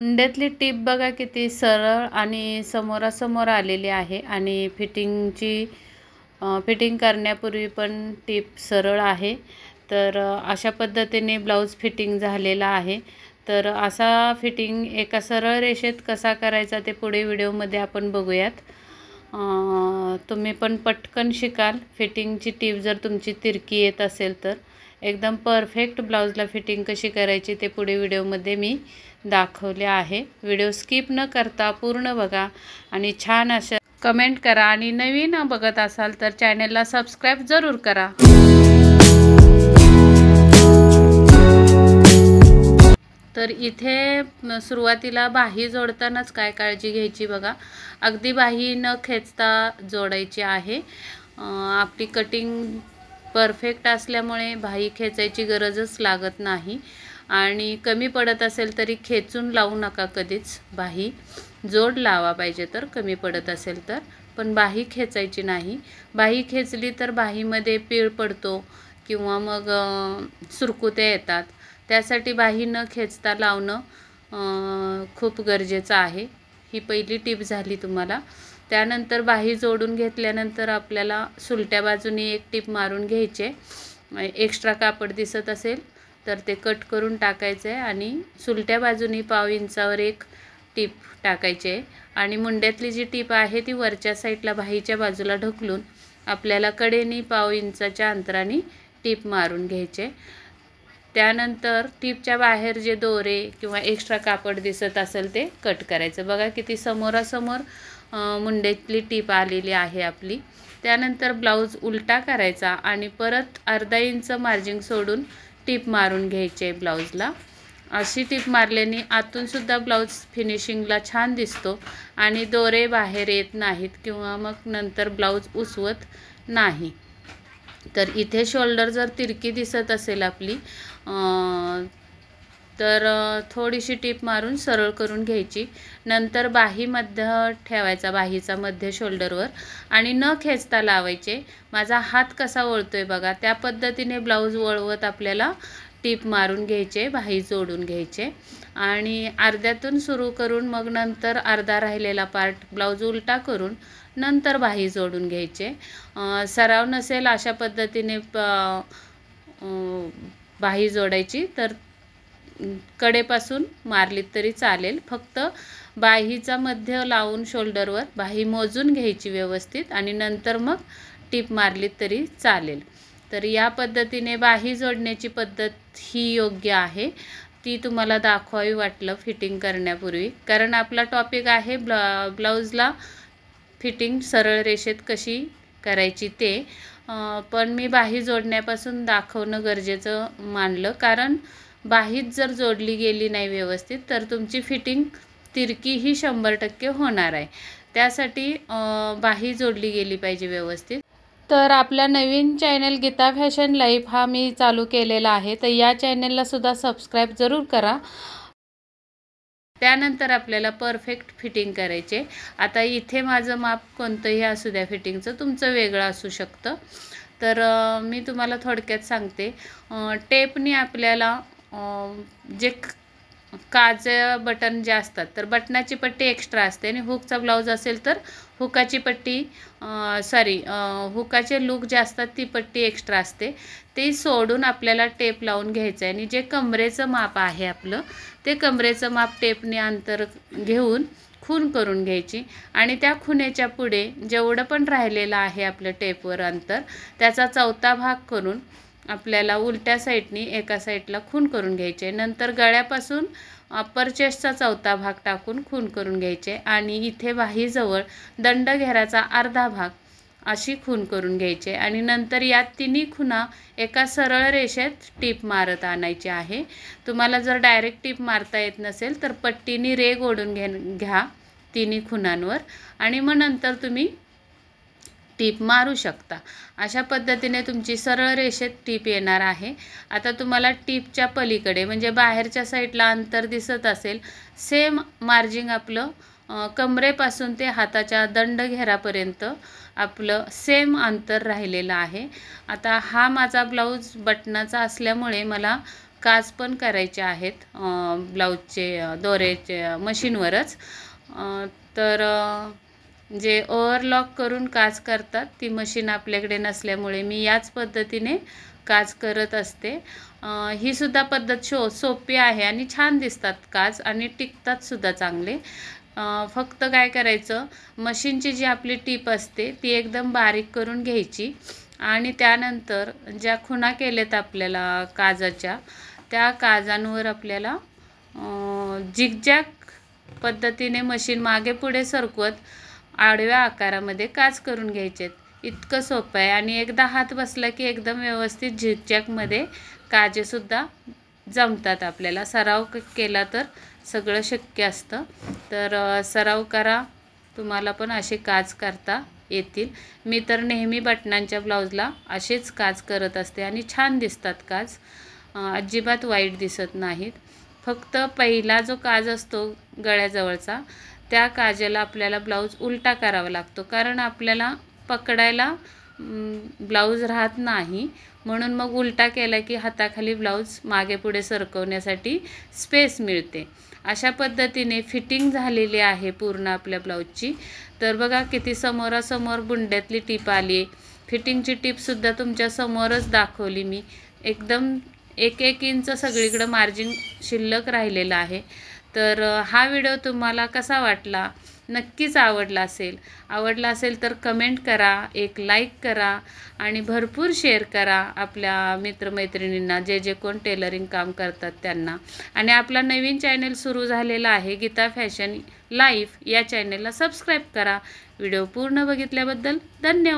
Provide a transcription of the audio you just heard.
कुंड्यातली टीप बघा किती सरळ आणि समोरासमोर आलेली आहे आणि फिटिंग करण्यापूर्वी पण टीप सरळ आहे। तर अशा पद्धतीने ब्लाऊज फिटिंग झालेला आहे। तर असा फिटिंग एका सरळ रेषेत कसा करायचा ते पुढे व्हिडिओमध्ये आपण बघूयात। तुम्ही पण पटकन शिकाल। फिटिंगची टीप जर तुमची तिरकी येत असेल तर एकदम परफेक्ट ब्लाऊजला फिटिंग कशी करायची ते पुढे व्हिडिओमध्ये मी दाखवले आहे। व्हिडिओ स्किप न करता पूर्ण बघा आणि छान अशा कमेंट करा आणि नवीन बघत असाल तर चॅनलला सबस्क्राइब जरूर करा। तर इथे सुरुवातीला बाही जोडतानाच काय काळजी घ्यायची बघा, अगदी बाही न खेचता जोडायची आहे। आपली कटिंग परफेक्ट असल्यामुळे बाही खेचायची गरजच लागत नाही आणि कमी पडत असेल तरी खेचून लावू नका कधीच। बाही जोड लावा पाहिजे तर कमी पडत असेल तर, पण बाही खेचायची नाही। बाही खेचली तर बाहीमध्ये पीळ पडतो किंवा मग सुरकुत्या येतात। त्यासाठी बाही न खेचता लावणं खूप गरजेचं आहे। ही पहिली टिप झाली तुम्हाला। त्यानंतर बाही जोडून घेतल्यानंतर आपल्याला सुलट्या बाजूने एक टिप मारून घ्यायचे। एक्स्ट्रा कापड दिसत असेल तर ते कट करून टाकायचे आणि सुलट्या बाजूनी पाव इंचावर एक टिप टाकायचे आणि मुंड्यातली जी टिप आहे ती वरच्या साईडला बाहीच्या बाजूला ढकलून आपल्याला कडेनी पाव इंचाच्या अंतराने टिप मारून घ्यायचे। त्यानंतर टिपच्या बाहेर जे दोरे किंवा एक्स्ट्रा कापड दिसत असेल ते कट करायचं। बघा किती समोरासमोर मुंड्यातली टिप आलेली आहे आपली। त्यानंतर ब्लाऊज उलटा करायचा आणि परत अर्धा इंच मार्जिंग सोडून टिप मारून घ्यायचे ब्लाऊजला। अशी टिप मारल्याने आतून सुद्धा ब्लाऊज फिनिशिंगला छान दिसतो आणि दोरे बाहेर येत नाहीत किंवा मग नंतर ब्लाऊज उसवत नाही। तर इथे शोल्डर जर तिरकी दिसत असेल आपली तर थोडीशी टिप मारून सरळ करून घ्यायची। नंतर बाही मध्य ठेवायचा, बाहीचा मध्य शोल्डरवर आणि न खेचता लावायचे। माझा हात कसा वळतोय बघा त्या पद्धतीने ब्लाऊज वळवत आपल्याला टिप मारून घ्यायचे, बाही जोडून घ्यायचे आणि अर्ध्यातून सुरू करून मग नंतर अर्धा राहिलेला पार्ट ब्लाऊज उलटा करून नंतर बाही जोडून घ्यायचे। सराव नसेल अशा पद्धतीने बाही जोडायची तर कडेपासून मारलीत तरी चालेल। फक्त बाहीचा मध्य लावून शोल्डरवर बाही मोजून घ्यायची व्यवस्थित आणि नंतर मग टिप मारलीत तरी चालेल। तर या पद्धतीने बाही जोडण्याची पद्धत ही योग्य आहे। ती तुम्हाला दाखवावी वाटलं फिटिंग करण्यापूर्वी, कारण आपला टॉपिक आहे ब्लाऊजला फिटिंग सरळ रेषेत कशी करायची ते। पण मी बाही जोडण्यापासून दाखवणं गरजेचं मानलं, कारण बाहीच जर जोडली गेली नाही व्यवस्थित तर तुमची फिटिंग तिरकी ही 100% होणार आहे। त्यासाठी बाही जोडली गेली पाहिजे व्यवस्थित। तर आपल्या नवीन चॅनल गीता फॅशन लाईफ हा मी चालू केलेला आहे, तर या चॅनलला सुद्धा सबस्क्राइब जरूर करा। त्यानंतर आपल्याला परफेक्ट फिटिंग करायचे। आता इथे माझं माप कोणतंही असू द्या, फिटिंगचं तुमचं वेगळं असू शकतं। तर मी तुम्हाला थोडक्यात सांगते। टेपने आपल्याला जे काज बटन जे असतात तर बटनाची पट्टी एक्स्ट्रा असते आणि हुकचा ब्लाऊज असेल तर हुकाची पट्टी हुकाचे लूक जे असतात ती पट्टी एक्स्ट्रा असते। ते सोडून आपल्याला टेप लावून घ्यायचं आहे आणि जे कमरेचं माप आहे आपलं ते कमरेचं माप टेपने अंतर घेऊन खून करून घ्यायची आणि त्या खुनेच्या पुढे जेवढं पण राहिलेलं आहे आपलं टेपवर अंतर त्याचा चौथा भाग करून आपल्याला उलट्या साईडनी एका साईडला खून करून घ्यायचे। नंतर गळ्यापासून अप्पर चेस्टचा चौथा भाग टाकून खून करून घ्यायचे आणि इथे बाहीजवळ दंडघेराचा अर्धा भाग अशी खून करून घ्यायचे आणि नंतर या तिन्ही खुणा एका सरळ रेषेत टिप मारत आणायची आहे। तुम्हाला जर डायरेक्ट टिप मारता येत नसेल तर पट्टीने रेघ ओढून घ्या तिन्ही खुणांवर आणि मग नंतर तुम्ही टिप मारू शकता। अशा पद्धतीने तुमची सरळ रेषेत टिप येणार आहे। आता तुम्हाला टिपच्या पलीकडे म्हणजे बाहेरच्या साईडला अंतर दिसत असेल, सेम मार्जिंग आपलं कमरेपासून ते हाताच्या दंडघेरापर्यंत आपलं सेम अंतर राहिलेलं आहे। आता हा माझा ब्लाऊज बटनाचा असल्यामुळे मला काज पण करायचे आहेत ब्लाऊजचे दोऱ्याचे मशीनवरच. तर जे ओव्हरलॉक करून काज करतात ती मशीन आपल्याकडे नसल्यामुळे मी याच पद्धतीने काज करत असते. ही सुद्धा पद्धत सोपी आहे आणि छान दिसतात काज आणि टिकतात सुद्धा चांगले. फक्त काय करायचं, मशीनची जी आपली टीप असते ती एकदम बारीक करून घ्यायची आणि त्यानंतर ज्या खुणा केल्यात आपल्याला काजाच्या त्या काजांवर आपल्याला झिगझॅग पद्धतीने मशीन मागे पुढे सरकवत आडव्या आकारामध्ये काज करून घ्यायचे. इतकं सोपं आहे आणि एकदा हात बसला की एकदम व्यवस्थित झिगझॅगमध्ये काजेसुद्धा जमतात. आपल्याला सराव केला तर सगळं शक्य असतं. तर सराव करा, तुम्हाला पण असे काज करता येतील. मी तर नेहमी बटनांच्या ब्लाऊजला असेच काज करत असते आणि छान दिसतात काज, अजिबात वाईट दिसत नाहीत. फक्त पहिला जो काज असतो गळ्याजवळचा त्या काजाला आपल्याला ब्लाऊज उलटा करावा लागतो, कारण आपल्याला पकडायला ब्लाऊज राहत नाही. म्हणून मग उलटा केला की हाताखाली ब्लाऊज मागे पुढे सरकवण्यासाठी स्पेस मिळते. अशा पद्धतीने फिटिंग झालेली आहे पूर्ण आपल्या ब्लाऊजची. तर बघा किती समोरासमोर बुंड्यातली टीप आली. फिटिंगची टीपसुद्धा तुमच्या समोरच दाखवली मी. एकदम 1-1 इंच सगळीकडं मार्जिन शिल्लक राहिलेलं आहे. तर हा व्हिडिओ तुम्हाला कसा वाटला? नक्कीच आवडला असेल तर कमेंट करा, एक लाईक करा आणि भरपूर शेअर करा आपल्या मित्रमैत्रिणींना, जे कोण टेलरिंग काम करतात त्यांना. आणि आपला नवीन चॅनल सुरू झालेला आहे गीता फॅशन लाईफ, या चॅनलला सबस्क्राईब करा. व्हिडिओ पूर्ण बघितल्याबद्दल धन्यवाद.